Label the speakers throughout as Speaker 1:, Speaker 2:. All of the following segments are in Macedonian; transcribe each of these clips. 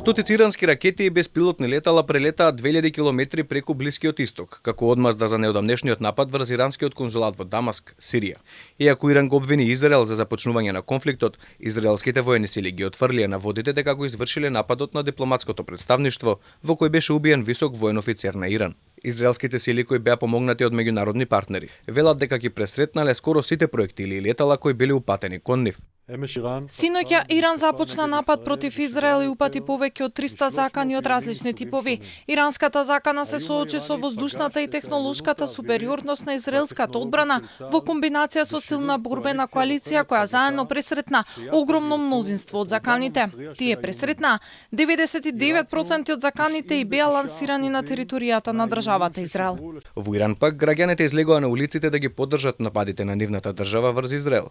Speaker 1: Стотици ирански ракети и беспилотни летала прелетаа 2000 километри преку Блискиот исток, како одмазда за неодамнешниот напад врз иранскиот конзулат во Дамаск, Сирија. Иако Иран го обвини Израел за започнување на конфликтот, израелските воени сили ги отфрлија наводите дека го извршиле нападот на дипломатското представништво, во кој беше убиен висок воен офицер на Иран. Израелските сили кои беа помогнати од меѓународни партнери велат дека ги пресретнале скоро сите проектили и летала кои биле упатени кон нив.
Speaker 2: Синоќа Иран започна напад против Израел и упати повеќе од 300 закани од различни типови. Иранската закана се соочи со воздушната и технолошката супериорност на израелската одбрана во комбинација со силна борбена коалиција која заедно пресретна огромно мнозинство од заканите. Тие пресретна 99% од заканите и беа лансирани на територијата на државата Израел.
Speaker 1: Во Иран пак граѓаните излегоа на улиците да ги поддржат нападите на нивната држава врз Израел.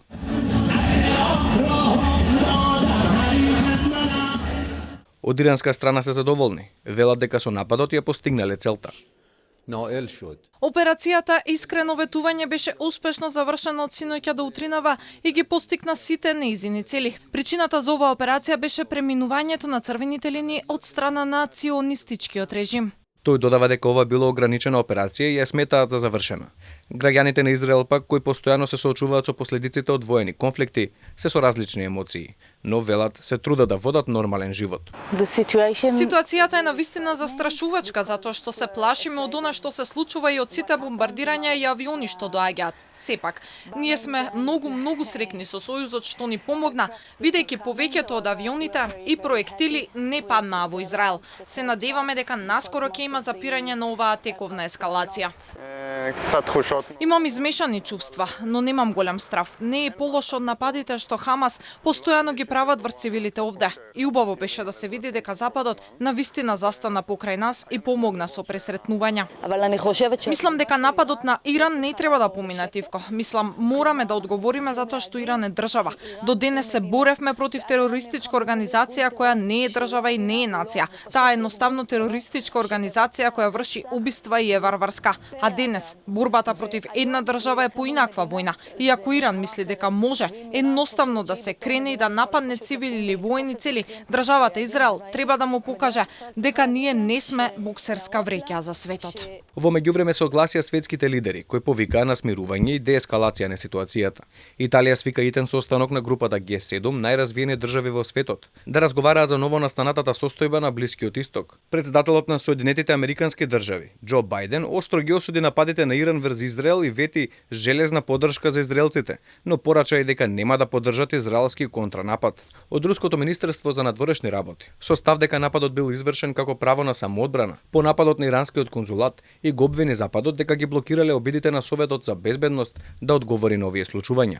Speaker 1: Од иранска страна се задоволни. Велат дека со нападот ја постигнале целта.
Speaker 2: Операцијата Искрено ветување беше успешно завршена од синоќа до утринава и ги постигна сите неизини цели. Причината за оваа операција беше преминувањето на црвените линии од страна на ционистичкиот режим.
Speaker 1: Тој додава дека ова било ограничена операција и ја сметаат за завршена. Граѓаните на Израел пак, кои постојано се соочуваат со последиците од воени конфликти, се со различни емоции, но велат се трудат да водат нормален живот.
Speaker 2: Ситуацијата е навистина застрашувачка затоа што се плашиме од она што се случува и од сите бомбардирања и авиони што доаѓаат. Сепак, ние сме многу срекни со Сојузот што ни помогна, бидејќи повеќето од авионите и проектили не паднаа во Израел. Се надеваме дека наскоро ќе има запирање на оваа тековна ескалација. Имам измешани чувства, но немам голем страв. Не е полош од нападите што Хамас постојано ги прават врз цивилите овде. И убаво беше да се види дека Западот навистина застана покрај нас и помогна со пресретнувања. Мислам дека нападот на Иран не треба да помине тивко. Мислам, мораме да одговориме затоа што Иран е држава. До денес се боревме против терористичка организација која не е држава и не е нација. Таа е едноставно терористичка организација која врши убиства и е варварска. А денес борбата против една држава е поинаква војна. И ако Иран мисли дека може едноставно да се крене и да нападне цивили или воени цели, државата Израел треба да му покаже дека ние не сме боксерска вреќа за светот.
Speaker 1: Во меѓувреме се огласија светските лидери кои повикаа на смирување и деескалација на ситуацијата. Италија свика итен состанок на групата Г7, најразвиени држави во светот, да разговараат за ново настанатата состојба на Блискиот исток. Председателот на Соединетите Американски држави, Џо Бајден, остро ги осуди нападите на Иран врз Израел и вети железна поддршка за израелците, но порача и дека нема да поддржат израелски контранапад. Од Руското министерство за надворешни работи со став дека нападот бил извршен како право на самоодбрана по нападот на иранскиот конзулат и го обвини Западот дека ги блокирале обидите на Советот за безбедност да одговори на овие случувања.